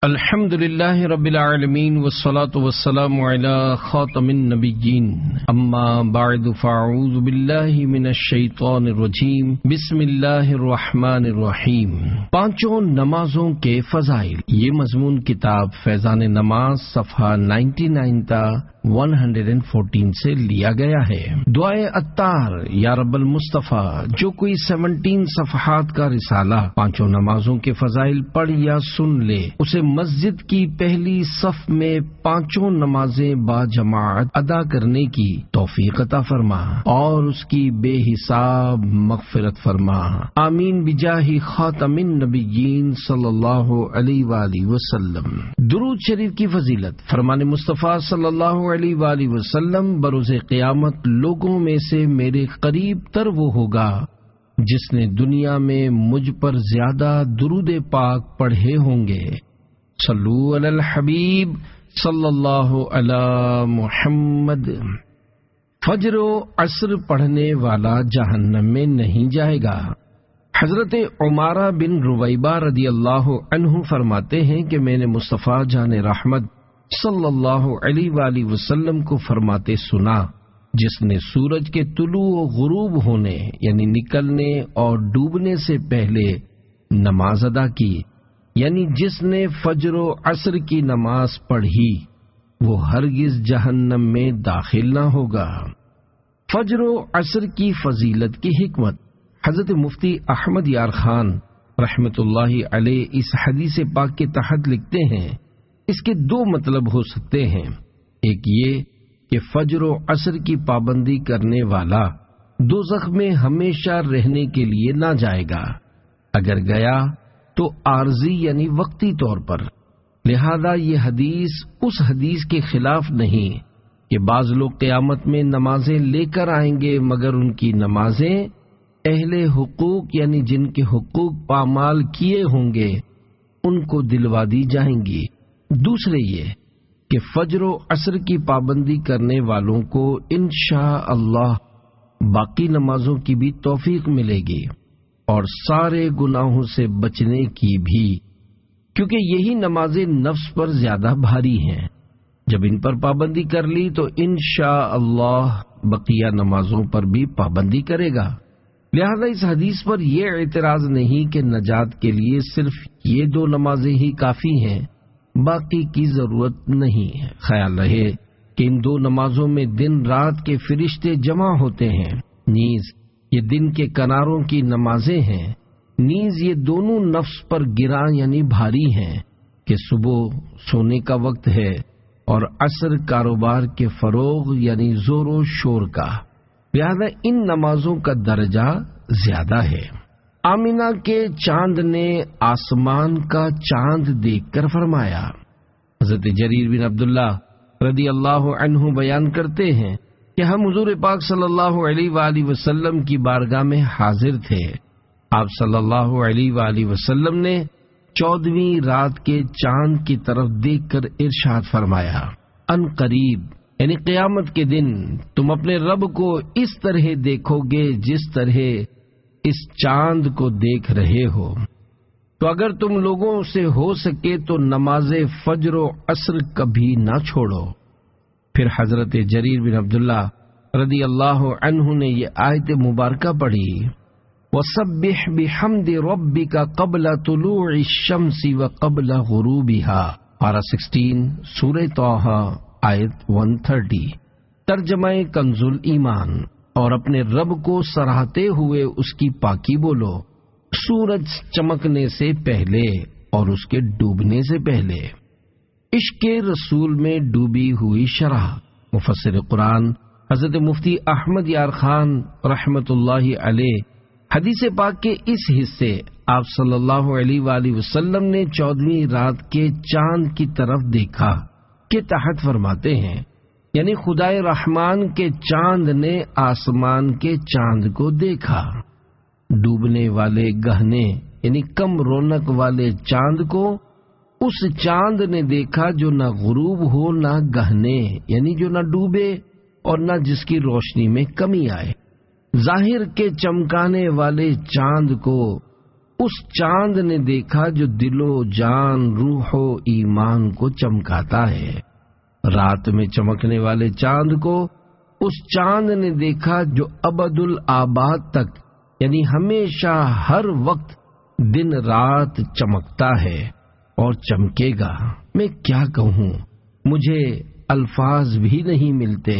الحمدللہ رب العالمین والصلاة والسلام علی خاتم النبیین اما بعد فاعوذ باللہ من الشیطان الرجیم بسم اللہ الرحمن الرحیم۔ پانچوں نمازوں کے فضائل، یہ مضمون کتاب فیضان نماز صفحہ 99 تا 114 سے لیا گیا ہے۔ دعائے عطار یا رب المصطفیٰ، جو کوئی 17 صفحات کا رسالہ پانچوں نمازوں کے فضائل پڑھ یا سن لے، اسے مسجد کی پہلی صف میں پانچوں نمازیں با جماعت ادا کرنے کی توفیق عطا فرما اور اس کی بے حساب مغفرت فرما، آمین بجاہ خاتم النبیین صلی اللہ علیہ وآلہ وسلم۔ درود شریف کی فضیلت، فرمان مصطفیٰ صلی اللہ علیہ وآلہ وسلم، بروز قیامت لوگوں میں سے میرے قریب تر وہ ہوگا جس نے دنیا میں مجھ پر زیادہ درود پاک پڑھے ہوں گے۔ صلو علی الحبیب صلی اللہ علی محمد۔ فجر و عصر پڑھنے والا جہنم میں نہیں جائے گا۔ حضرت عمارہ بن رویبہ رضی اللہ عنہ فرماتے ہیں کہ میں نے مصطفیٰ جان رحمت صلی اللہ علیہ وآلہ وسلم کو فرماتے سنا، جس نے سورج کے طلوع و غروب ہونے یعنی نکلنے اور ڈوبنے سے پہلے نماز ادا کی، یعنی جس نے فجر و عصر کی نماز پڑھی وہ ہرگز جہنم میں داخل نہ ہوگا۔ فجر و عصر کی فضیلت کی حکمت، حضرت مفتی احمد یار خان رحمت اللہ علیہ اس حدیث پاک کے تحت لکھتے ہیں، اس کے دو مطلب ہو سکتے ہیں۔ ایک یہ کہ فجر و عصر کی پابندی کرنے والا دوزخ میں ہمیشہ رہنے کے لیے نہ جائے گا، اگر گیا تو عارضی یعنی وقتی طور پر۔ لہذا یہ حدیث اس حدیث کے خلاف نہیں کہ بعض لوگ قیامت میں نمازیں لے کر آئیں گے مگر ان کی نمازیں اہل حقوق یعنی جن کے حقوق پامال کیے ہوں گے ان کو دلوا دی جائیں گی۔ دوسرے یہ کہ فجر و عصر کی پابندی کرنے والوں کو انشاءاللہ باقی نمازوں کی بھی توفیق ملے گی اور سارے گناہوں سے بچنے کی بھی، کیونکہ یہی نمازیں نفس پر زیادہ بھاری ہیں۔ جب ان پر پابندی کر لی تو انشاءاللہ بقیہ نمازوں پر بھی پابندی کرے گا۔ لہذا اس حدیث پر یہ اعتراض نہیں کہ نجات کے لیے صرف یہ دو نمازیں ہی کافی ہیں، باقی کی ضرورت نہیں ہے۔ خیال رہے کہ ان دو نمازوں میں دن رات کے فرشتے جمع ہوتے ہیں، نیز یہ دن کے کناروں کی نمازیں ہیں، نیز یہ دونوں نفس پر گراں یعنی بھاری ہیں کہ صبح سونے کا وقت ہے اور عصر کاروبار کے فروغ یعنی زور و شور کا، لہذا ان نمازوں کا درجہ زیادہ ہے۔ آمینہ کے چاند نے آسمان کا چاند دیکھ کر فرمایا، حضرت جریر بن عبداللہ رضی اللہ عنہ بیان کرتے ہیں کہ ہم حضور پاک صلی اللہ علیہ وآلہ وسلم کی بارگاہ میں حاضر تھے۔ آپ صلی اللہ علیہ وآلہ وسلم نے 14ویں رات کے چاند کی طرف دیکھ کر ارشاد فرمایا، ان قریب یعنی قیامت کے دن تم اپنے رب کو اس طرح دیکھو گے جس طرح اس چاند کو دیکھ رہے ہو، تو اگر تم لوگوں سے ہو سکے تو نماز فجر و عصر کبھی نہ چھوڑو۔ پھر حضرت جریر بن عبداللہ رضی اللہ عنہ نے یہ آیت مبارکہ پڑھی، وَسَبِّحْ بِحَمْدِ رَبِّكَ قَبْلَ طُلُوعِ الشَّمْسِ وَقَبْلَ غُرُوبِهَا، پارہ 16 سورہ طٰہٰ آیت 130۔ ترجمہ کنز الایمان، اور اپنے رب کو سراہتے ہوئے اس کی پاکی بولو سورج چمکنے سے پہلے اور اس کے ڈوبنے سے پہلے۔ عشق رسول میں ڈوبی ہوئی شرح، مفسر قرآن حضرت مفتی احمد یار خان رحمت اللہ علیہ حدیث پاک کے اس حصے آپ صلی اللہ علیہ وآلہ وسلم نے 14ویں رات کے چاند کی طرف دیکھا کے تحت فرماتے ہیں، یعنی خدائے رحمان کے چاند نے آسمان کے چاند کو دیکھا۔ ڈوبنے والے گہنے یعنی کم رونق والے چاند کو اس چاند نے دیکھا جو نہ غروب ہو نہ گہنے یعنی جو نہ ڈوبے اور نہ جس کی روشنی میں کمی آئے۔ ظاہر کے چمکانے والے چاند کو اس چاند نے دیکھا جو دل و جان روح و ایمان کو چمکاتا ہے۔ رات میں چمکنے والے چاند کو اس چاند نے دیکھا جو ابد الآباد تک یعنی ہمیشہ ہر وقت دن رات چمکتا ہے اور چمکے گا۔ میں کیا کہوں، مجھے الفاظ بھی نہیں ملتے۔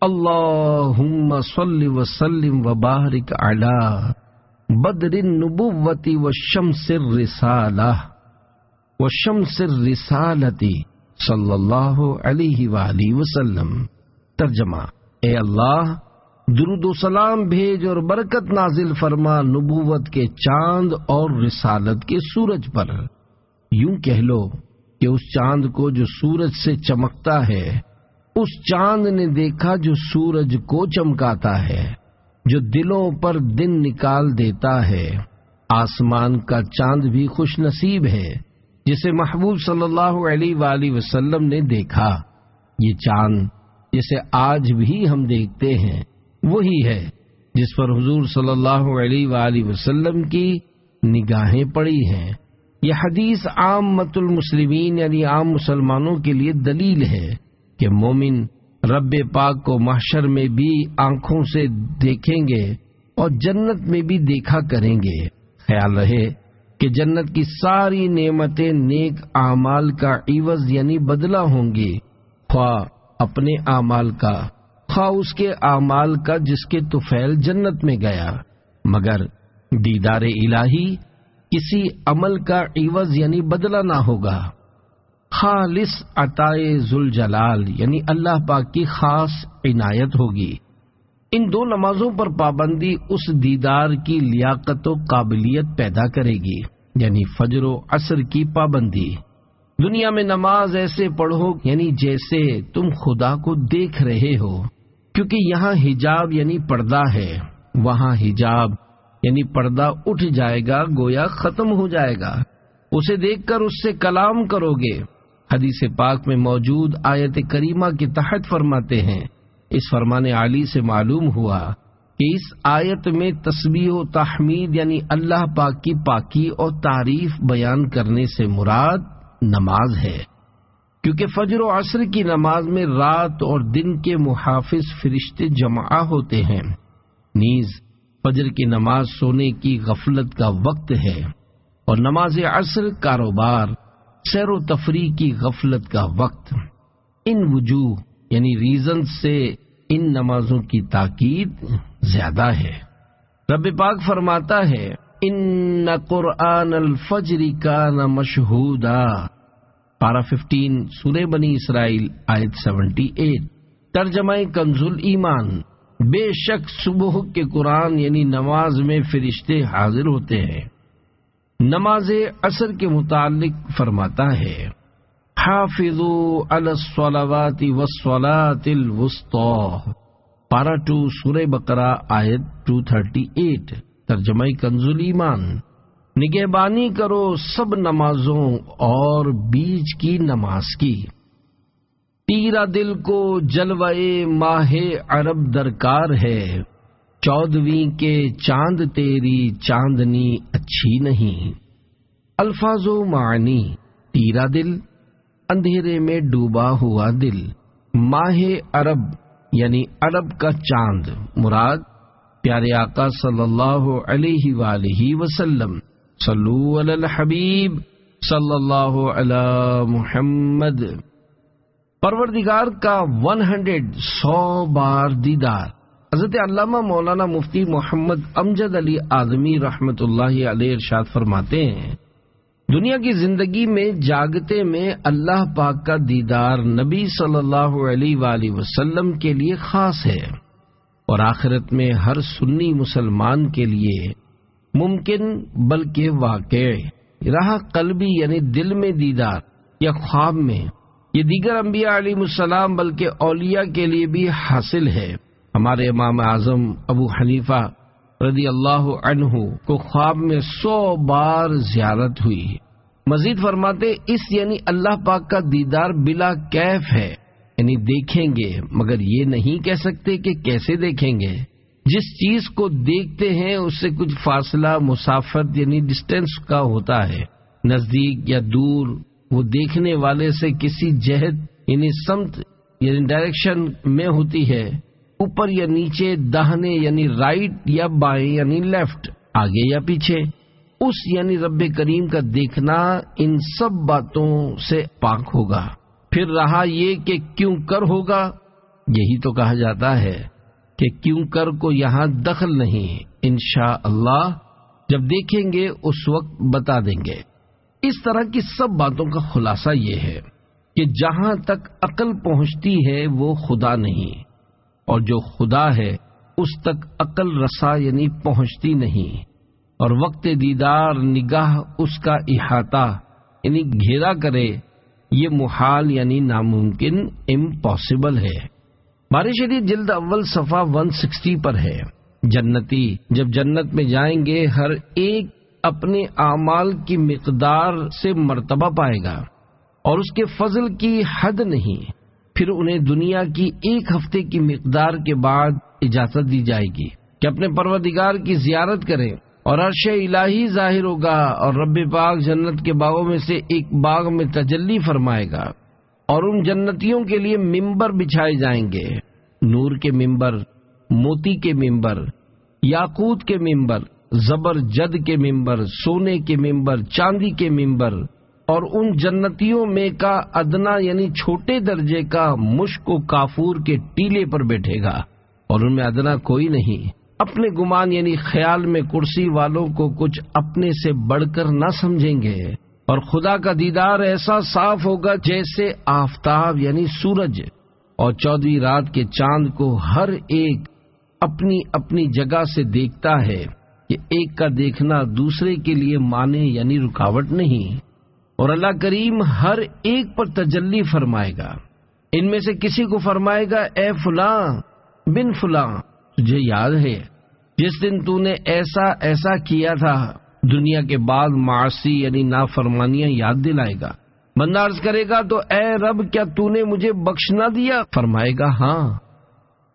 اللہم صل وسلم وبارک علی بدر النبوۃ والشمس الرسالہ والشمس الرسالۃ صلی اللہ علیہ وآلہ وسلم۔ ترجمہ: اے اللہ، درود و سلام بھیج اور برکت نازل فرما نبوت کے چاند اور رسالت کے سورج پر۔ یوں کہہ لو کہ اس چاند کو جو سورج سے چمکتا ہے، اس چاند نے دیکھا جو سورج کو چمکاتا ہے، جو دلوں پر دن نکال دیتا ہے۔ آسمان کا چاند بھی خوش نصیب ہے جسے محبوب صلی اللہ علیہ وآلہ وسلم نے دیکھا۔ یہ چاند جسے آج بھی ہم دیکھتے ہیں وہی ہے جس پر حضور صلی اللہ علیہ وآلہ وسلم کی نگاہیں پڑی ہیں۔ یہ حدیث عامۃ المسلمین یعنی عام مسلمانوں کے لیے دلیل ہے کہ مومن رب پاک کو محشر میں بھی آنکھوں سے دیکھیں گے اور جنت میں بھی دیکھا کریں گے۔ خیال رہے کہ جنت کی ساری نعمتیں نیک اعمال کا عوض یعنی بدلہ ہوں گی، خواہ اپنے اعمال کا، خواہ اس کے اعمال کا جس کے طفیل جنت میں گیا، مگر دیدار الہی کسی عمل کا عوض یعنی بدلہ نہ ہوگا۔ خالص عطائے ذوالجلال یعنی اللہ پاک کی خاص عنایت ہوگی۔ ان دو نمازوں پر پابندی اس دیدار کی لیاقت و قابلیت پیدا کرے گی، یعنی فجر و عصر کی پابندی۔ دنیا میں نماز ایسے پڑھو یعنی جیسے تم خدا کو دیکھ رہے ہو، کیونکہ یہاں حجاب یعنی پردہ ہے، وہاں حجاب یعنی پردہ اٹھ جائے گا، گویا ختم ہو جائے گا۔ اسے دیکھ کر اس سے کلام کرو گے۔ حدیث پاک میں موجود آیت کریمہ کے تحت فرماتے ہیں، اس فرمان عالی سے معلوم ہوا کہ اس آیت میں تسبیح و تحمید یعنی اللہ پاک کی پاکی اور تعریف بیان کرنے سے مراد نماز ہے، کیونکہ فجر و عصر کی نماز میں رات اور دن کے محافظ فرشتے جمع ہوتے ہیں۔ نیز فجر کی نماز سونے کی غفلت کا وقت ہے اور نماز عصر کاروبار، سیر و تفریح کی غفلت کا وقت۔ ان وجوہ یعنی ریزن سے ان نمازوں کی تاکید زیادہ ہے۔ رب پاک فرماتا ہے، ان قرآن الفجر کان مشہودا، پارہ 15 سورہ بنی اسرائیل آیت 78۔ ترجمہ کنز الایمان، بے شک صبح کے قرآن یعنی نماز میں فرشتے حاضر ہوتے ہیں۔ نماز عصر کے متعلق فرماتا ہے، حافظوا علی الصلوات والصلاۃ الوسطی، پارہ 2 سورہ بقرہ آیت 238۔ ترجمہ کنز الایمان، نگہبانی کرو سب نمازوں اور بیچ کی نماز کی۔ تیرا دل کو جلوے ماہ عرب درکار ہے، 14ویں کے چاند تیری چاندنی اچھی نہیں۔ الفاظ و معنی: تیرا دل، اندھیرے میں ڈوبا ہوا دل۔ ماہ عرب یعنی عرب کا چاند، مراد پیارے آقا صلی اللہ علیہ وآلہ وسلم۔ صلو علی الحبیب صلی اللہ علی محمد۔ پروردگار کا 100 بار دیدار۔ حضرت علامہ مولانا مفتی محمد امجد علی اعظمی رحمت اللہ علیہ ارشاد فرماتے ہیں، دنیا کی زندگی میں جاگتے میں اللہ پاک کا دیدار نبی صلی اللہ علیہ وآلہ وسلم کے لیے خاص ہے، اور آخرت میں ہر سنی مسلمان کے لیے ممکن بلکہ واقع رہا قلبی یعنی دل میں دیدار یا خواب میں، یہ دیگر انبیاء علیہ السلام بلکہ اولیاء کے لیے بھی حاصل ہے۔ ہمارے امام اعظم ابو حنیفہ رضی اللہ عنہ کو خواب میں 100 بار زیارت ہوئی۔ مزید فرماتے، اس یعنی اللہ پاک کا دیدار بلا کیف ہے، یعنی دیکھیں گے مگر یہ نہیں کہہ سکتے کہ کیسے دیکھیں گے۔ جس چیز کو دیکھتے ہیں اس سے کچھ فاصلہ مسافت یعنی ڈسٹینس کا ہوتا ہے، نزدیک یا دور، وہ دیکھنے والے سے کسی جہت یعنی سمت یعنی ڈائریکشن میں ہوتی ہے، اوپر یا نیچے، داہنے یعنی رائٹ یا بائیں یعنی لیفٹ، آگے یا پیچھے۔ اس یعنی رب کریم کا دیکھنا ان سب باتوں سے پاک ہوگا۔ پھر رہا یہ کہ کیوں کر ہوگا، یہی تو کہا جاتا ہے کہ کیوں کر کو یہاں دخل نہیں، انشاءاللہ جب دیکھیں گے اس وقت بتا دیں گے۔ اس طرح کی سب باتوں کا خلاصہ یہ ہے کہ جہاں تک عقل پہنچتی ہے وہ خدا نہیں، اور جو خدا ہے اس تک عقل رسا یعنی پہنچتی نہیں، اور وقت دیدار نگاہ اس کا احاطہ یعنی گھیرا کرے، یہ محال یعنی ناممکن، امپاسبل ہے۔ باری شریف جلد اول صفحہ 160 پر ہے۔ جنتی جب جنت میں جائیں گے ہر ایک اپنے اعمال کی مقدار سے مرتبہ پائے گا، اور اس کے فضل کی حد نہیں۔ پھر انہیں دنیا کی ایک ہفتے کی مقدار کے بعد اجازت دی جائے گی کہ اپنے پروردگار کی زیارت کریں، اور عرش الہی ظاہر ہوگا، اور رب پاک جنت کے باغوں میں سے ایک باغ میں تجلی فرمائے گا، اور ان جنتیوں کے لیے ممبر بچھائے جائیں گے، نور کے ممبر، موتی کے ممبر، یاقوت کے ممبر، زبرجد کے ممبر، سونے کے ممبر، چاندی کے ممبر، اور ان جنتیوں میں کا ادنا یعنی چھوٹے درجے کا مشک و کافور کے ٹیلے پر بیٹھے گا، اور ان میں ادنا کوئی نہیں۔ اپنے گمان یعنی خیال میں کرسی والوں کو کچھ اپنے سے بڑھ کر نہ سمجھیں گے، اور خدا کا دیدار ایسا صاف ہوگا جیسے آفتاب یعنی سورج اور 14ویں رات کے چاند کو ہر ایک اپنی اپنی جگہ سے دیکھتا ہے، کہ ایک کا دیکھنا دوسرے کے لیے معنی یعنی رکاوٹ نہیں، اور اللہ کریم ہر ایک پر تجلی فرمائے گا۔ ان میں سے کسی کو فرمائے گا، اے فلاں بن فلاں، تجھے یاد ہے جس دن تو نے ایسا ایسا کیا تھا؟ دنیا کے بعد معاصی یعنی نافرمانیاں یاد دلائے گا۔ بندہ عرض کرے گا، تو اے رب کیا تو نے مجھے بخش نہ دیا؟ فرمائے گا، ہاں،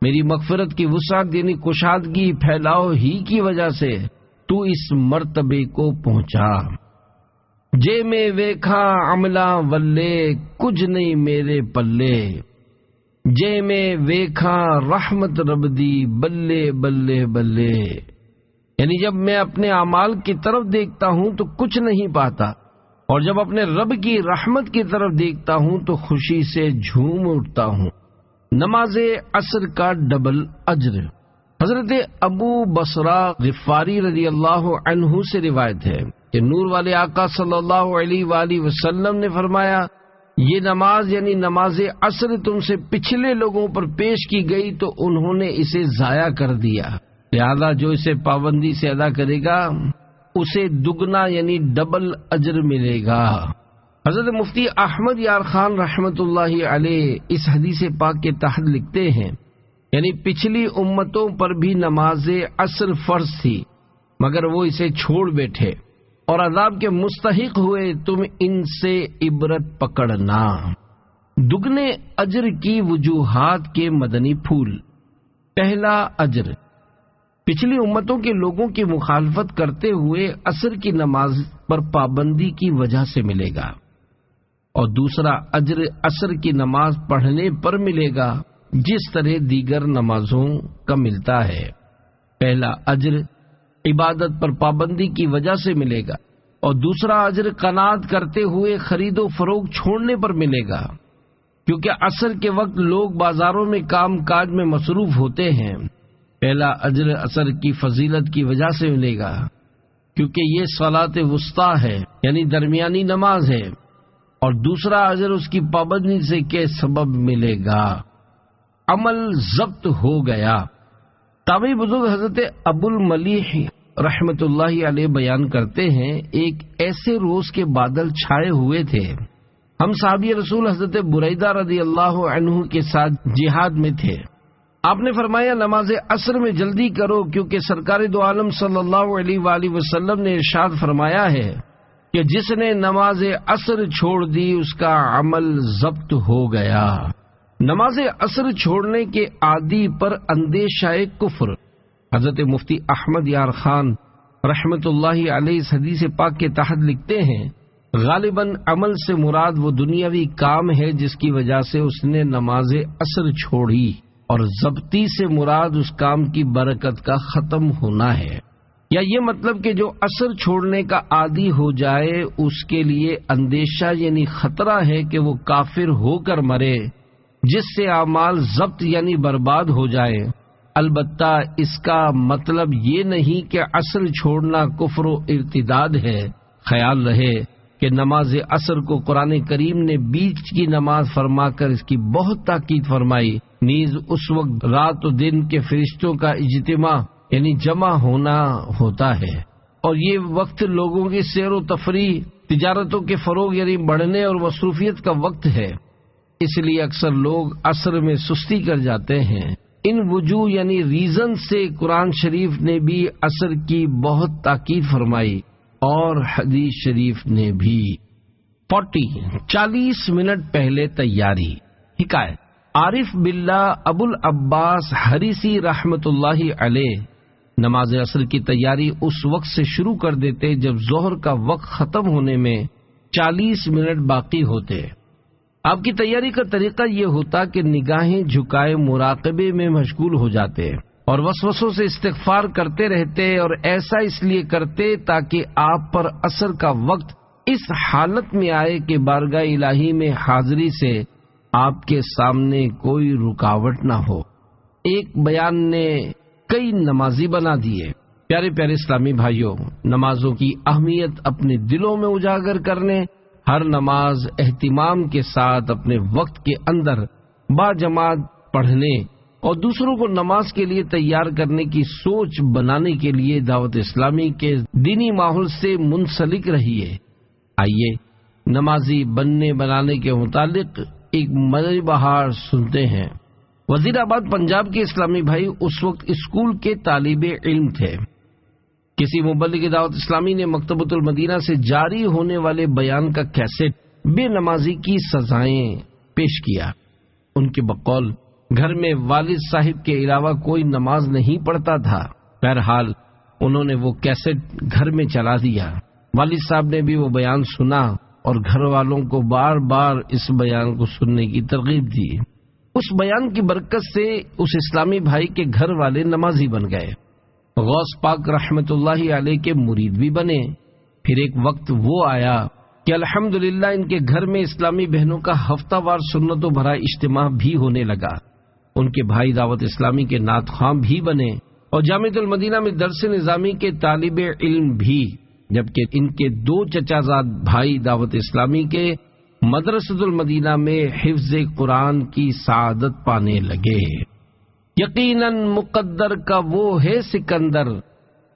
میری مغفرت کی وسعت یعنی کشادگی پھیلاؤ ہی کی وجہ سے تو اس مرتبے کو پہنچا۔ جے میں ویکھا عملہ ولے، کچھ نہیں میرے پلے، جے میں ویکھا رحمت رب دی، بلے بلے بلے، یعنی جب میں اپنے اعمال کی طرف دیکھتا ہوں تو کچھ نہیں پاتا، اور جب اپنے رب کی رحمت کی طرف دیکھتا ہوں تو خوشی سے جھوم اٹھتا ہوں۔ نماز عصر کا ڈبل اجر۔ حضرت ابو بصرہ غفاری رضی اللہ عنہ سے روایت ہے کہ نور والے آقا صلی اللہ علیہ وآلہ وسلم نے فرمایا، یہ نماز یعنی نماز عصر تم سے پچھلے لوگوں پر پیش کی گئی تو انہوں نے اسے ضائع کر دیا، لہذا جو اسے پابندی سے ادا کرے گا اسے دگنا یعنی ڈبل اجر ملے گا۔ حضرت مفتی احمد یار خان رحمت اللہ علیہ اس حدیث پاک کے تحت لکھتے ہیں، یعنی پچھلی امتوں پر بھی نماز عصر فرض تھی مگر وہ اسے چھوڑ بیٹھے اور عذاب کے مستحق ہوئے، تم ان سے عبرت پکڑنا۔ دگنے اجر کی وجوہات کے مدنی پھول۔ پہلا اجر پچھلی امتوں کے لوگوں کی مخالفت کرتے ہوئے عصر کی نماز پر پابندی کی وجہ سے ملے گا، اور دوسرا اجر عصر کی نماز پڑھنے پر ملے گا جس طرح دیگر نمازوں کا ملتا ہے۔ پہلا اجر عبادت پر پابندی کی وجہ سے ملے گا، اور دوسرا اجر قناعت کرتے ہوئے خرید و فروخت چھوڑنے پر ملے گا، کیونکہ عصر کے وقت لوگ بازاروں میں کام کاج میں مصروف ہوتے ہیں۔ پہلا اجر عصر کی فضیلت کی وجہ سے ملے گا کیونکہ یہ صلاۃ وسطیٰ ہے یعنی درمیانی نماز ہے، اور دوسرا اجر اس کی پابندی سے کے سبب ملے گا۔ عمل ضبط ہو گیا۔ تابعی بزرگ حضرت ابو الملیح رحمت اللہ علیہ بیان کرتے ہیں، ایک ایسے روز کے بادل چھائے ہوئے تھے، ہم صحابی رسول حضرت بریدہ رضی اللہ عنہ کے ساتھ جہاد میں تھے۔ آپ نے فرمایا، نماز عصر میں جلدی کرو، کیونکہ سرکار دو عالم صلی اللہ علیہ وآلہ وسلم نے ارشاد فرمایا ہے کہ جس نے نماز عصر چھوڑ دی اس کا عمل ضبط ہو گیا۔ نماز عصر چھوڑنے کے عادی پر اندیشہ کفر حضرت مفتی احمد یار خان رحمت اللہ علیہ اس حدیث پاک کے تحت لکھتے ہیں، غالباً عمل سے مراد وہ دنیاوی کام ہے جس کی وجہ سے اس نے نماز عصر چھوڑی، اور ضبطی سے مراد اس کام کی برکت کا ختم ہونا ہے، یا یہ مطلب کہ جو عصر چھوڑنے کا عادی ہو جائے اس کے لیے اندیشہ یعنی خطرہ ہے کہ وہ کافر ہو کر مرے، جس سے اعمال ضبط یعنی برباد ہو جائے۔ البتہ اس کا مطلب یہ نہیں کہ عصر چھوڑنا کفر و ارتداد ہے۔ خیال رہے کہ نماز عصر کو قرآن کریم نے بیچ کی نماز فرما کر اس کی بہت تاکید فرمائی، نیز اس وقت رات و دن کے فرشتوں کا اجتماع یعنی جمع ہونا ہوتا ہے، اور یہ وقت لوگوں کی سیر و تفریح، تجارتوں کے فروغ یعنی بڑھنے اور مصروفیت کا وقت ہے۔ اس لیے اکثر لوگ عصر میں سستی کر جاتے ہیں۔ ان وجوہ یعنی ریزن سے قرآن شریف نے بھی عصر کی بہت تاکید فرمائی اور حدیث شریف نے بھی۔ 40 منٹ پہلے تیاری۔ حکایت، عارف باللہ ابو العباس حریسی رحمت اللہ علیہ نماز عصر کی تیاری اس وقت سے شروع کر دیتے جب ظہر کا وقت ختم ہونے میں 40 منٹ باقی ہوتے۔ آپ کی تیاری کا طریقہ یہ ہوتا کہ نگاہیں جھکائے مراقبے میں مشغول ہو جاتے اور وسوسوں سے استغفار کرتے رہتے، اور ایسا اس لیے کرتے تاکہ آپ پر عصر کا وقت اس حالت میں آئے کہ بارگاہ الہی میں حاضری سے آپ کے سامنے کوئی رکاوٹ نہ ہو۔ ایک بیان نے کئی نمازی بنا دیے۔ پیارے پیارے اسلامی بھائیوں، نمازوں کی اہمیت اپنے دلوں میں اجاگر کرنے، ہر نماز اہتمام کے ساتھ اپنے وقت کے اندر باجماعت پڑھنے اور دوسروں کو نماز کے لیے تیار کرنے کی سوچ بنانے کے لیے دعوت اسلامی کے دینی ماحول سے منسلک رہیے۔ آئیے نمازی بننے بنانے کے متعلق ایک مدنی بہار سنتے ہیں۔ وزیر آباد پنجاب کے اسلامی بھائی اس وقت اسکول کے طالب علم تھے۔ کسی مبلغ دعوت اسلامی نے مکتبۃ المدینہ سے جاری ہونے والے بیان کا کیسٹ بے نمازی کی سزائیں پیش کیا۔ ان کے بقول گھر میں والد صاحب کے علاوہ کوئی نماز نہیں پڑھتا تھا۔ بہرحال انہوں نے وہ کیسٹ گھر میں چلا دیا۔ والد صاحب نے بھی وہ بیان سنا اور گھر والوں کو بار بار اس بیان کو سننے کی ترغیب دی۔ اس بیان کی برکت سے اس اسلامی بھائی کے گھر والے نمازی بن گئے، غوث پاک رحمت اللہ علیہ کے مرید بھی بنے۔ پھر ایک وقت وہ آیا کہ الحمدللہ ان کے گھر میں اسلامی بہنوں کا ہفتہ وار سنتوں بھرا اجتماع بھی ہونے لگا۔ ان کے بھائی دعوت اسلامی کے نعت خواں بھی بنے اور جامعۃ المدینہ میں درس نظامی کے طالب علم بھی، جبکہ ان کے 2 چچا زاد بھائی دعوت اسلامی کے مدرسۃ المدینہ میں حفظ قرآن کی سعادت پانے لگے۔ یقیناً مقدر کا وہ ہے سکندر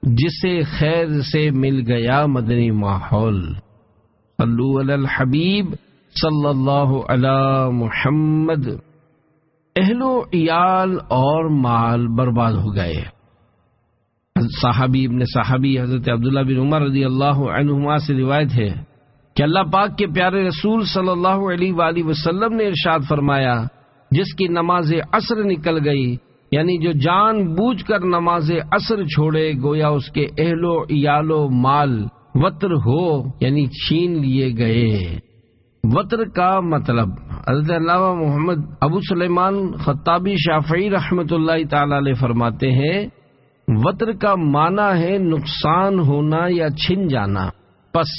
جسے خیر سے مل گیا مدنی ماحول۔ صلو علی الحبیب صلی اللہ علی محمد۔ اہل و عیال اور مال برباد ہو گئے۔ صحابی ابن صحابی حضرت عبداللہ بن عمر رضی اللہ عنہما سے روایت ہے کہ اللہ پاک کے پیارے رسول صلی اللہ علیہ وآلہ وسلم نے ارشاد فرمایا، جس کی نماز عصر نکل گئی، یعنی جو جان بوجھ کر نماز عصر چھوڑے، گویا اس کے اہل و عیال و مال وطر ہو یعنی چھین لیے گئے۔ وطر کا مطلب حضرت علامہ محمد ابو سلیمان خطابی شافعی رحمت اللہ تعالی علیہ فرماتے ہیں، وطر کا معنی ہے نقصان ہونا یا چھن جانا۔ پس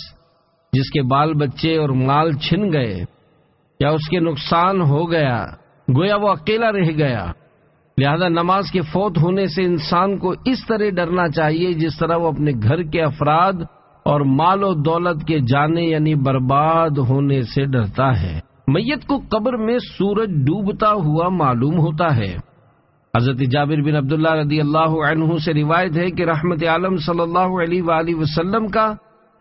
جس کے بال بچے اور مال چھن گئے یا اس کے نقصان ہو گیا، گویا وہ اکیلا رہ گیا۔ لہذا نماز کے فوت ہونے سے انسان کو اس طرح ڈرنا چاہیے جس طرح وہ اپنے گھر کے افراد اور مال و دولت کے جانے یعنی برباد ہونے سے ڈرتا ہے۔ میت کو قبر میں سورج ڈوبتا ہوا معلوم ہوتا ہے۔ حضرت جابر بن عبداللہ رضی اللہ عنہ سے روایت ہے کہ رحمت عالم صلی اللہ علیہ وآلہ وسلم کا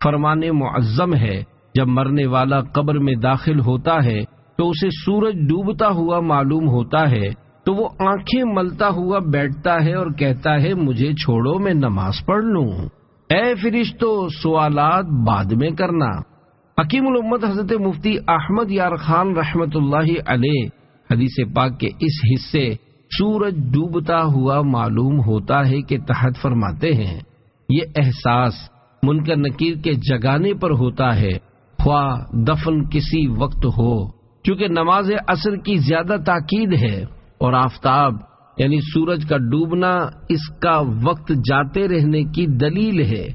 فرمان معظم ہے، جب مرنے والا قبر میں داخل ہوتا ہے تو اسے سورج ڈوبتا ہوا معلوم ہوتا ہے، تو وہ آنکھیں ملتا ہوا بیٹھتا ہے اور کہتا ہے، مجھے چھوڑو میں نماز پڑھ لوں۔ اے فرشتو، سوالات بعد میں کرنا۔ حکیم الامت حضرت مفتی احمد یار خان رحمت اللہ علیہ حدیث پاک کے اس حصے سورج ڈوبتا ہوا معلوم ہوتا ہے کہ تحت فرماتے ہیں یہ احساس منکر نکیر کے جگانے پر ہوتا ہے، خواہ دفن کسی وقت ہو، چونکہ نماز عصر کی زیادہ تاکید ہے اور آفتاب یعنی سورج کا ڈوبنا اس کا وقت جاتے رہنے کی دلیل ہے،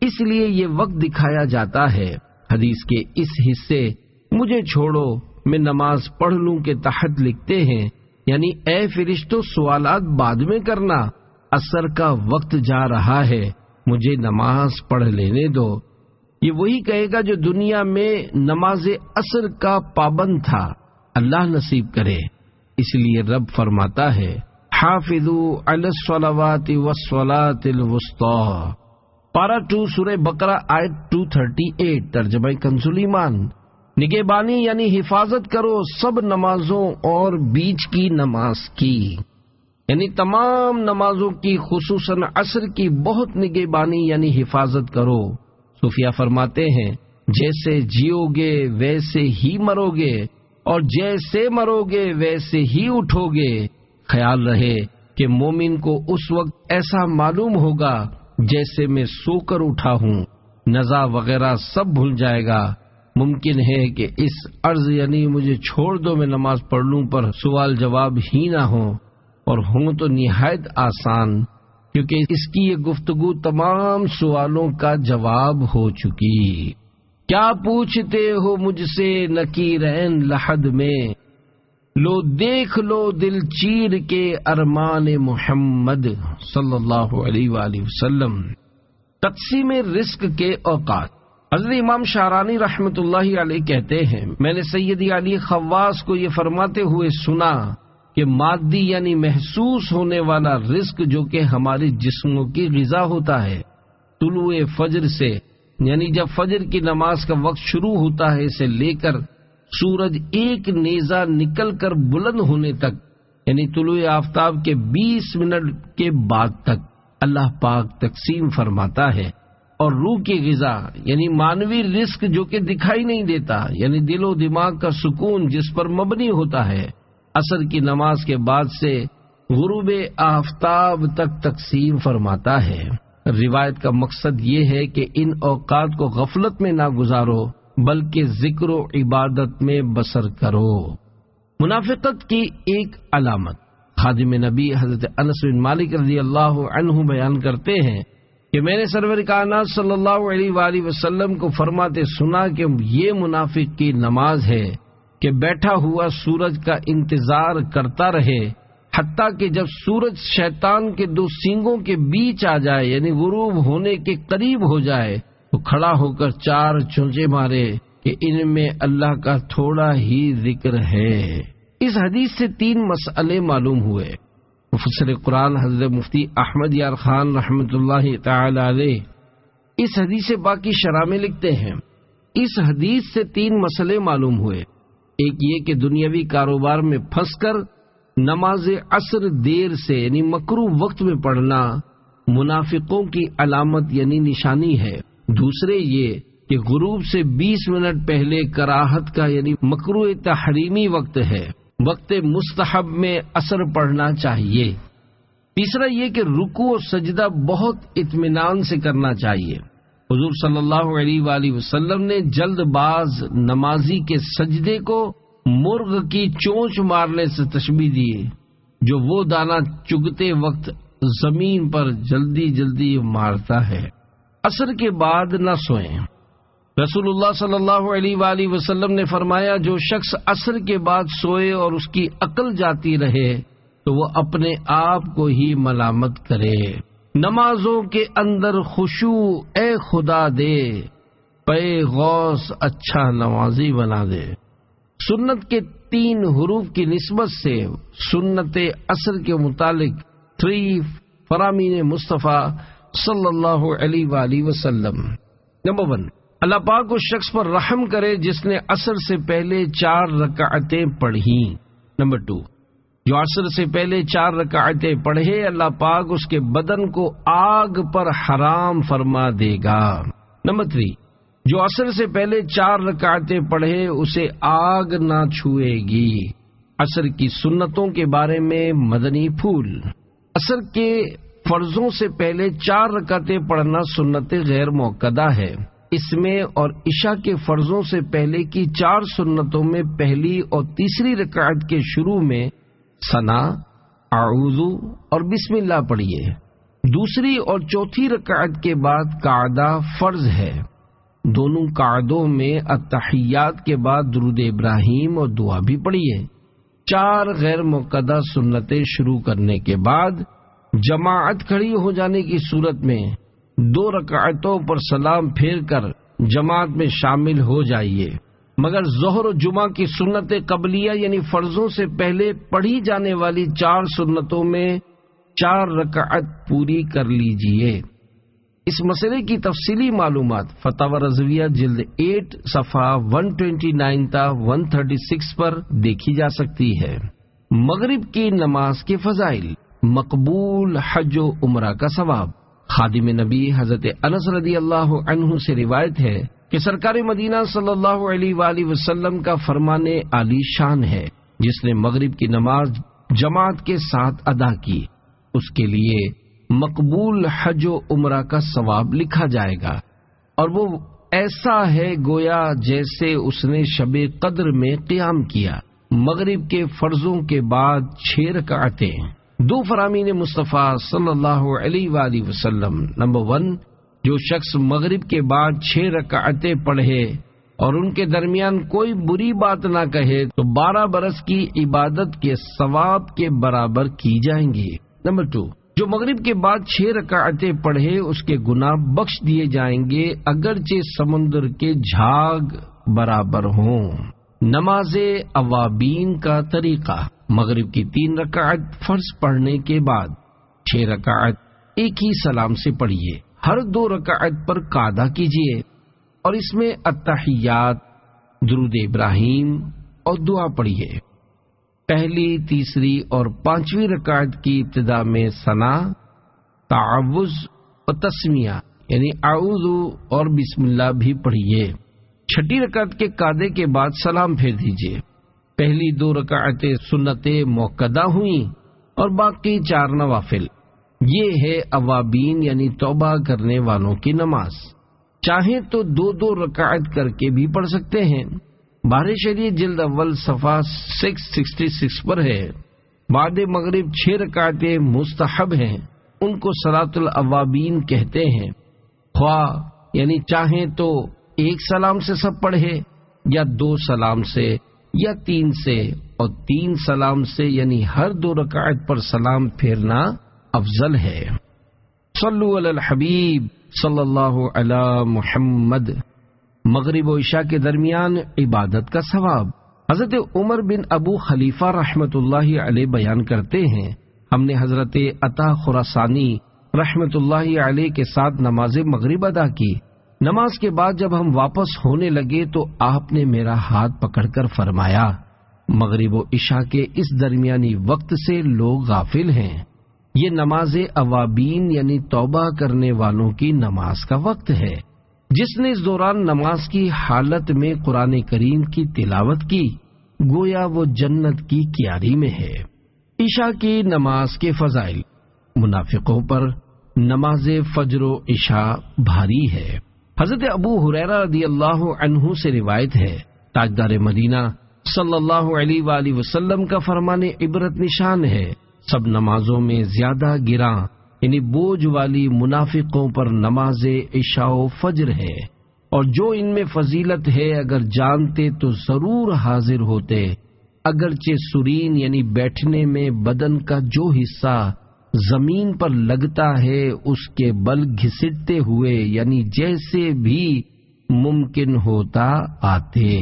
اس لیے یہ وقت دکھایا جاتا ہے۔ حدیث کے اس حصے مجھے چھوڑو میں نماز پڑھ لوں کے تحت لکھتے ہیں، یعنی اے فرشتوں سوالات بعد میں کرنا، عصر کا وقت جا رہا ہے، مجھے نماز پڑھ لینے دو۔ یہ وہی کہے گا جو دنیا میں نماز عصر کا پابند تھا، اللہ نصیب کرے۔ اس لیے رب فرماتا ہے حافظوا علی الصلوات والصلاۃ الوسطی، پارہ 2 سورہ بقرہ آیت 238، ترجمہ کنز ایمان۔ نگہبانی یعنی حفاظت کرو سب نمازوں اور بیچ کی نماز کی، یعنی تمام نمازوں کی، خصوصاً عصر کی بہت نگہبانی یعنی حفاظت کرو۔ صوفیہ فرماتے ہیں جیسے جیو گے ویسے ہی مرو گے اور جیسے مرو گے ویسے ہی اٹھو گے۔ خیال رہے کہ مومن کو اس وقت ایسا معلوم ہوگا جیسے میں سو کر اٹھا ہوں، نزا وغیرہ سب بھول جائے گا۔ ممکن ہے کہ اس عرض یعنی مجھے چھوڑ دو میں نماز پڑھ لوں پر سوال جواب ہی نہ ہو، اور ہوں تو نہایت آسان، کیونکہ اس کی یہ گفتگو تمام سوالوں کا جواب ہو چکی۔ کیا پوچھتے ہو مجھ سے نکیرین لحد میں، لو دیکھ لو دل چیر کے ارمان محمد صلی اللہ علیہ وآلہ وسلم۔ تقسیم رزق کے اوقات۔ حضرت امام شعرانی رحمۃ اللہ علیہ کہتے ہیں میں نے سیدی علی خواص کو یہ فرماتے ہوئے سنا کہ مادی یعنی محسوس ہونے والا رزق جو کہ ہمارے جسموں کی غذا ہوتا ہے، طلوع فجر سے یعنی جب فجر کی نماز کا وقت شروع ہوتا ہے سے لے کر سورج ایک نیزہ نکل کر بلند ہونے تک، یعنی طلوع آفتاب کے 20 منٹ کے بعد تک اللہ پاک تقسیم فرماتا ہے۔ اور روح کی غذا یعنی مانوی رزق جو کہ دکھائی نہیں دیتا، یعنی دل و دماغ کا سکون جس پر مبنی ہوتا ہے، عصر کی نماز کے بعد سے غروب آفتاب تک تقسیم فرماتا ہے۔ روایت کا مقصد یہ ہے کہ ان اوقات کو غفلت میں نہ گزارو بلکہ ذکر و عبادت میں بسر کرو۔ منافقت کی ایک علامت۔ خادم نبی حضرت انس بن مالک رضی اللہ عنہ بیان کرتے ہیں کہ میں نے سرور کائنات صلی اللہ علیہ وآلہ وسلم کو فرماتے سنا کہ یہ منافق کی نماز ہے کہ بیٹھا ہوا سورج کا انتظار کرتا رہے حتیٰ کہ جب سورج شیطان کے 2 سینگوں کے بیچ آ جائے یعنی غروب ہونے کے قریب ہو جائے تو کھڑا ہو کر 4 چونچے مارے کہ ان میں اللہ کا تھوڑا ہی ذکر ہے۔ اس حدیث سے 3 مسئلے معلوم ہوئے۔ مفسر قرآن حضرت مفتی احمد یار خان رحمۃ اللہ تعالی علیہ اس حدیث باقی شرح میں لکھتے ہیں اس حدیث سے 3 مسئلے معلوم ہوئے۔ ایک یہ کہ دنیاوی کاروبار میں پھنس کر نماز عصر دیر سے یعنی مکروہ وقت میں پڑھنا منافقوں کی علامت یعنی نشانی ہے۔ دوسرے یہ کہ غروب سے 20 منٹ پہلے کراہت کا یعنی مکروہ تحریمی وقت ہے، وقت مستحب میں عصر پڑھنا چاہیے۔ تیسرا یہ کہ رکوع و سجدہ بہت اطمینان سے کرنا چاہیے۔ حضور صلی اللہ علیہ وآلہ وسلم نے جلد باز نمازی کے سجدے کو مرغ کی چونچ مارنے سے تشبیہ دی، جو وہ دانہ چگتے وقت زمین پر جلدی جلدی مارتا ہے۔ عصر کے بعد نہ سوئیں۔ رسول اللہ صلی اللہ علیہ وآلہ وسلم نے فرمایا جو شخص عصر کے بعد سوئے اور اس کی عقل جاتی رہے تو وہ اپنے آپ کو ہی ملامت کرے۔ نمازوں کے اندر خشوع اے خدا دے، پے غوث اچھا نمازی بنا دے۔ سنت کے 3 حروف کی نسبت سے سنت عصر کے متعلق 3 فرامین مصطفیٰ صلی اللہ علیہ وآلہ وسلم۔ نمبر 1، اللہ پاک اس شخص پر رحم کرے جس نے عصر سے پہلے 4 رکعتیں پڑھیں۔ نمبر 2، جو عصر سے پہلے 4 رکعتیں پڑھے اللہ پاک اس کے بدن کو آگ پر حرام فرما دے گا۔ نمبر 3، جو عصر سے پہلے 4 رکعتیں پڑھے اسے آگ نہ چھوئے گی۔ عصر کی سنتوں کے بارے میں مدنی پھول۔ عصر کے فرضوں سے پہلے 4 رکعتیں پڑھنا سنت غیر مؤکدہ ہے۔ اس میں اور عشاء کے فرضوں سے پہلے کی 4 سنتوں میں پہلی اور تیسری رکعت کے شروع میں ثنا، اعوذ اور بسم اللہ پڑھیے۔ دوسری اور چوتھی رکعت کے بعد قعدہ فرض ہے۔ دونوں قعدوں میں التحیات کے بعد درود ابراہیم اور دعا بھی پڑھیے۔ 4 غیر مؤکدہ سنتیں شروع کرنے کے بعد جماعت کھڑی ہو جانے کی صورت میں 2 رکعتوں پر سلام پھیر کر جماعت میں شامل ہو جائیے، مگر ظہر و جمعہ کی سنت قبلیہ یعنی فرضوں سے پہلے پڑھی جانے والی 4 سنتوں میں 4 رکعت پوری کر لیجئے۔ اس مسئلے کی تفصیلی معلومات فتاوی رضویہ جلد 8 صفحہ 129 تا 136 پر دیکھی جا سکتی ہے۔ مغرب کی نماز کے فضائل، مقبول حج و عمرہ کا ثواب۔ خادم نبی حضرت انس رضی اللہ عنہ سے روایت ہے کہ سرکار مدینہ صلی اللہ علیہ وآلہ وسلم کا فرمان عالی شان ہے، جس نے مغرب کی نماز جماعت کے ساتھ ادا کی، اس کے لیے مقبول حج و عمرہ کا ثواب لکھا جائے گا، اور وہ ایسا ہے گویا جیسے اس نے شب قدر میں قیام کیا۔ مغرب کے فرضوں کے بعد 6 رکعتیں۔ 2 فرامین مصطفیٰ صلی اللہ علیہ وآلہ وسلم۔ نمبر 1، جو شخص مغرب کے بعد 6 رکعتیں پڑھے اور ان کے درمیان کوئی بری بات نہ کہے تو 12 برس کی عبادت کے ثواب کے برابر کی جائیں گی۔ نمبر 2، جو مغرب کے بعد 6 رکعتیں پڑھے اس کے گناہ بخش دیے جائیں گے اگرچہ سمندر کے جھاگ برابر ہوں۔ نماز اوابین کا طریقہ، مغرب کی 3 رکعت فرض پڑھنے کے بعد 6 رکعت ایک ہی سلام سے پڑھیے، ہر 2 رکعت پر قعدہ کیجیے اور اس میں التحیات، درود ابراہیم اور دعا پڑھیے۔ پہلی، تیسری اور 5ویں رکعت کی ابتدا میں ثنا، تعوذ اور تسمیہ یعنی اعوذ اور بسم اللہ بھی پڑھیے۔ 6ٹھی رکعت کے قعدے کے بعد سلام پھیر دیجیے۔ پہلی 2 رکعتیں سنت مؤکدہ ہوئیں اور باقی 4 نوافل۔ یہ ہے اوابین یعنی توبہ کرنے والوں کی نماز۔ چاہیں تو 2 رکعت کر کے بھی پڑھ سکتے ہیں۔ بارِ شریعت جلد اول صفحہ 666 پر ہے۔ بعد مغرب 6 رکعتیں مستحب ہیں، ان کو صلاۃ الاوابین کہتے ہیں۔ خواہ یعنی چاہیں تو 1 سلام سے سب پڑھے یا 2 سلام سے یا 3 سے اور 3 سلام سے، یعنی ہر 2 رکعت پر سلام پھیرنا افضل ہے۔ صلو علی الحبیب صلی اللہ علی محمد۔ مغرب و عشاء کے درمیان عبادت کا ثواب۔ حضرت عمر بن ابو خلیفہ رحمت اللہ علیہ بیان کرتے ہیں، ہم نے حضرت عطا خراسانی رحمت اللہ علیہ کے ساتھ نماز مغرب ادا کی۔ نماز کے بعد جب ہم واپس ہونے لگے تو آپ نے میرا ہاتھ پکڑ کر فرمایا، مغرب و عشاء کے اس درمیانی وقت سے لوگ غافل ہیں، یہ نماز اوابین یعنی توبہ کرنے والوں کی نماز کا وقت ہے۔ جس نے اس دوران نماز کی حالت میں قرآن کریم کی تلاوت کی گویا وہ جنت کی کیاری میں ہے۔ عشاء کی نماز کے فضائل۔ منافقوں پر نماز فجر و عشاء بھاری ہے۔ حضرت ابو ہریرہ رضی اللہ عنہ سے روایت ہے، تاجدار مدینہ صلی اللہ علیہ وآلہ وسلم کا فرمان عبرت نشان ہے، سب نمازوں میں زیادہ گراں یعنی بوجھ والی منافقوں پر نماز عشاء و فجر ہے، اور جو ان میں فضیلت ہے اگر جانتے تو ضرور حاضر ہوتے، اگرچہ سرین یعنی بیٹھنے میں بدن کا جو حصہ زمین پر لگتا ہے اس کے بل گھسٹتے ہوئے یعنی جیسے بھی ممکن ہوتا آتے۔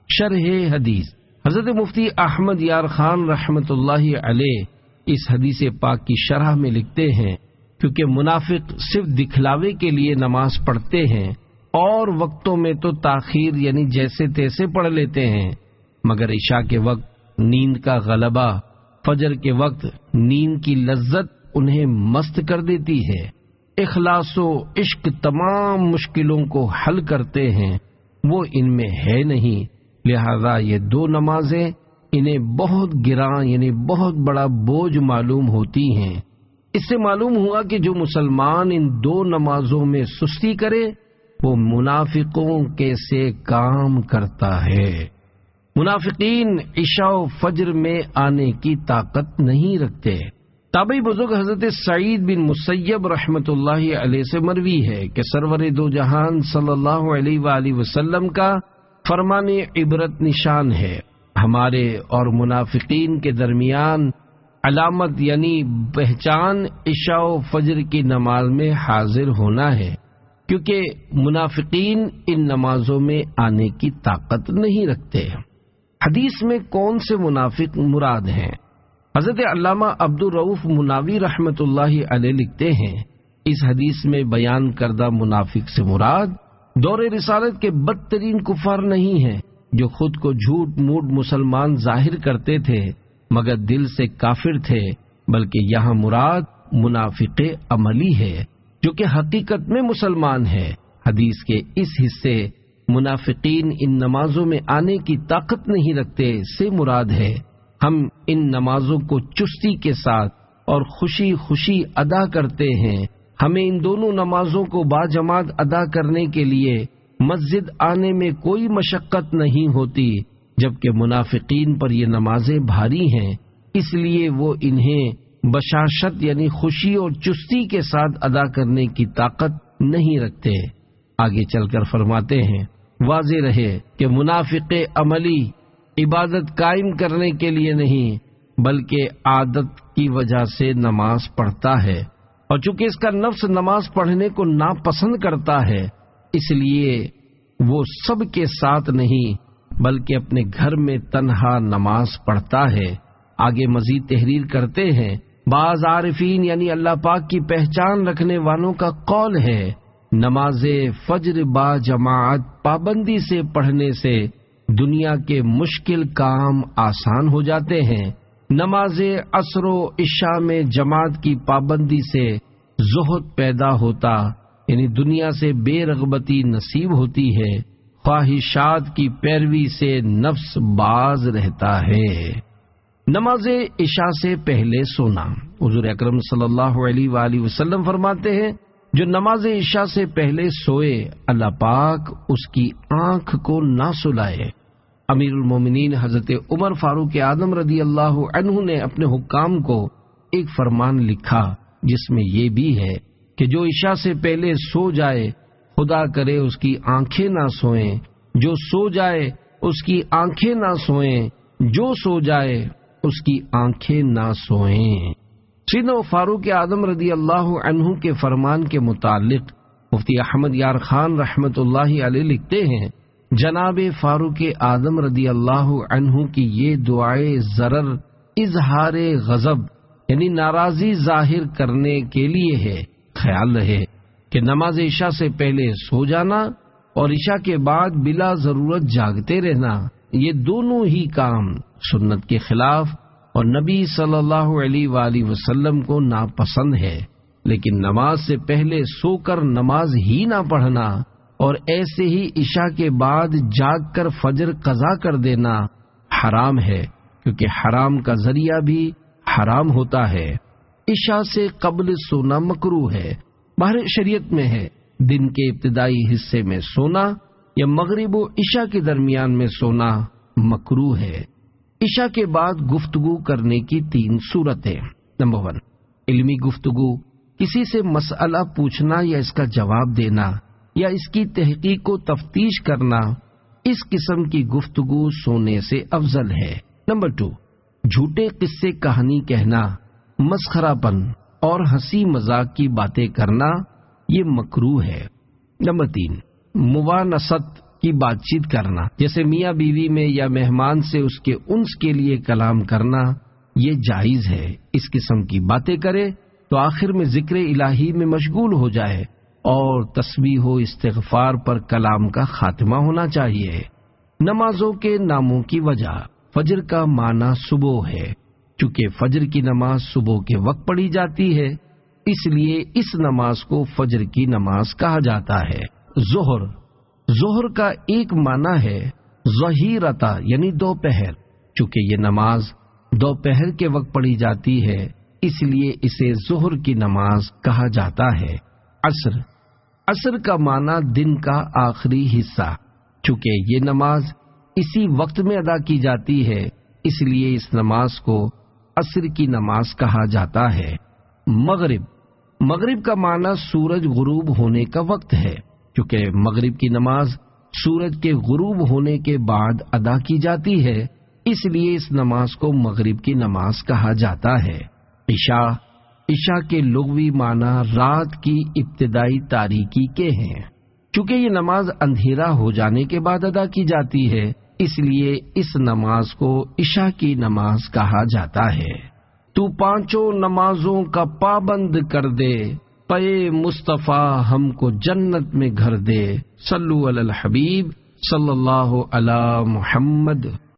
شرح حدیث۔ حضرت مفتی احمد یار خان رحمت اللہ علیہ اس حدیث پاک کی شرح میں لکھتے ہیں، کیونکہ منافق صرف دکھلاوے کے لیے نماز پڑھتے ہیں اور وقتوں میں تو تاخیر یعنی جیسے تیسے پڑھ لیتے ہیں، مگر عشاء کے وقت نیند کا غلبہ، فجر کے وقت نیند کی لذت انہیں مست کر دیتی ہے۔ اخلاص و عشق تمام مشکلوں کو حل کرتے ہیں، وہ ان میں ہے نہیں، لہذا یہ 2 نمازیں انہیں بہت گراں یعنی بہت بڑا بوجھ معلوم ہوتی ہیں۔ اس سے معلوم ہوا کہ جو مسلمان ان دو نمازوں میں سستی کرے وہ منافقوں کے سے کام کرتا ہے۔ منافقین عشاء و فجر میں آنے کی طاقت نہیں رکھتے۔ تابعی بزرگ حضرت سعید بن مسیب رحمۃ اللہ علیہ سے مروی ہے کہ سرور دو جہان صلی اللہ علیہ وآلہ وسلم کا فرمان عبرت نشان ہے، ہمارے اور منافقین کے درمیان علامت یعنی پہچان عشاء و فجر کی نماز میں حاضر ہونا ہے، کیونکہ منافقین ان نمازوں میں آنے کی طاقت نہیں رکھتے۔ حدیث میں کون سے منافق مراد ہیں؟ حضرت علامہ عبد الرؤف مناوی رحمۃ اللہ علیہ لکھتے ہیں، اس حدیث میں بیان کردہ منافق سے مراد دور رسالت کے بدترین کفار نہیں ہیں جو خود کو جھوٹ موٹ مسلمان ظاہر کرتے تھے مگر دل سے کافر تھے، بلکہ یہاں مراد منافق عملی ہے جو کہ حقیقت میں مسلمان ہے۔ حدیث کے اس حصے منافقین ان نمازوں میں آنے کی طاقت نہیں رکھتے سے مراد ہے ہم ان نمازوں کو چستی کے ساتھ اور خوشی خوشی ادا کرتے ہیں۔ ہمیں ان دونوں نمازوں کو باجماعت ادا کرنے کے لیے مسجد آنے میں کوئی مشقت نہیں ہوتی، جبکہ منافقین پر یہ نمازیں بھاری ہیں، اس لیے وہ انہیں بشاشت یعنی خوشی اور چستی کے ساتھ ادا کرنے کی طاقت نہیں رکھتے۔ آگے چل کر فرماتے ہیں، واضح رہے کہ منافق عملی عبادت قائم کرنے کے لیے نہیں بلکہ عادت کی وجہ سے نماز پڑھتا ہے، اور چونکہ اس کا نفس نماز پڑھنے کو ناپسند کرتا ہے اس لیے وہ سب کے ساتھ نہیں بلکہ اپنے گھر میں تنہا نماز پڑھتا ہے۔ آگے مزید تحریر کرتے ہیں، بعض عارفین یعنی اللہ پاک کی پہچان رکھنے والوں کا قول ہے، نماز فجر با جماعت پابندی سے پڑھنے سے دنیا کے مشکل کام آسان ہو جاتے ہیں۔ نماز عصر و عشاء میں جماعت کی پابندی سے زہد پیدا ہوتا یعنی دنیا سے بے رغبتی نصیب ہوتی ہے، خواہشات کی پیروی سے نفس باز رہتا ہے۔ نماز عشاء سے پہلے سونا، حضور اکرم صلی اللہ علیہ وآلہ وسلم فرماتے ہیں، جو نماز عشاء سے پہلے سوئے اللہ پاک اس کی آنکھ کو نہ سلائے۔ امیر المومنین حضرت عمر فاروق اعظم رضی اللہ عنہ نے اپنے حکام کو ایک فرمان لکھا جس میں یہ بھی ہے کہ جو عشاء سے پہلے سو جائے خدا کرے اس کی آنکھیں نہ سوئیں، جو سو جائے اس کی آنکھیں نہ سوئیں، جو سو جائے اس کی آنکھیں نہ سوئیں۔ سیدنا فاروق اعظم رضی اللہ عنہ کے فرمان کے متعلق مفتی احمد یار خان رحمت اللہ علیہ لکھتے ہیں، جناب فاروق اعظم رضی اللہ عنہ کی یہ دعائے ضرر اظہار غضب یعنی ناراضی ظاہر کرنے کے لیے ہے۔ خیال رہے کہ نماز عشاء سے پہلے سو جانا اور عشاء کے بعد بلا ضرورت جاگتے رہنا، یہ دونوں ہی کام سنت کے خلاف اور نبی صلی اللہ علیہ وآلہ وسلم کو ناپسند ہے، لیکن نماز سے پہلے سو کر نماز ہی نہ پڑھنا اور ایسے ہی عشاء کے بعد جاگ کر فجر قضا کر دینا حرام ہے، کیونکہ حرام کا ذریعہ بھی حرام ہوتا ہے۔ عشاء سے قبل سونا مکروہ ہے، باہر شریعت میں ہے۔ دن کے ابتدائی حصے میں سونا یا مغرب و عشاء کے درمیان میں سونا مکروہ ہے۔ عشاء کے بعد گفتگو کرنے کی 3 صورتیں۔ نمبر 1، علمی گفتگو، کسی سے مسئلہ پوچھنا یا اس کا جواب دینا یا اس کی تحقیق و تفتیش کرنا، اس قسم کی گفتگو سونے سے افضل ہے۔ نمبر 2، جھوٹے قصے کہانی کہنا، مسخرہ پن اور ہنسی مذاق کی باتیں کرنا، یہ مکروہ ہے۔ نمبر 3، موانست کی بات چیت کرنا، جیسے میاں بیوی میں یا مہمان سے اس کے انس کے لیے کلام کرنا، یہ جائز ہے۔ اس قسم کی باتیں کرے تو آخر میں ذکر الہی میں مشغول ہو جائے اور تسبیح و استغفار پر کلام کا خاتمہ ہونا چاہیے۔ نمازوں کے ناموں کی وجہ، فجر کا معنی صبح ہے، چونکہ فجر کی نماز صبح کے وقت پڑھی جاتی ہے، اس لیے اس نماز کو فجر کی نماز کہا جاتا ہے۔ ظہر کا ایک معنی ہے ظہیرتا یعنی دوپہر، چونکہ یہ نماز دوپہر کے وقت پڑھی جاتی ہے اس لیے اسے ظہر کی نماز کہا جاتا ہے۔ عصر کا معنی دن کا آخری حصہ، چونکہ یہ نماز اسی وقت میں ادا کی جاتی ہے اس لیے اس نماز کو عصر کی نماز کہا جاتا ہے۔ مغرب کا معنی سورج غروب ہونے کا وقت ہے، کیونکہ مغرب کی نماز سورج کے غروب ہونے کے بعد ادا کی جاتی ہے اس لیے اس نماز کو مغرب کی نماز کہا جاتا ہے۔ عشاء کے لغوی معنی رات کی ابتدائی تاریکی کے ہیں، چونکہ یہ نماز اندھیرا ہو جانے کے بعد ادا کی جاتی ہے اس لیے اس نماز کو عشاء کی نماز کہا جاتا ہے۔ تو پانچوں نمازوں کا پابند کر دے، پے مصطفیٰ ہم کو جنت میں گھر دے، صلو علی الحبیب صلی اللہ علی محمد۔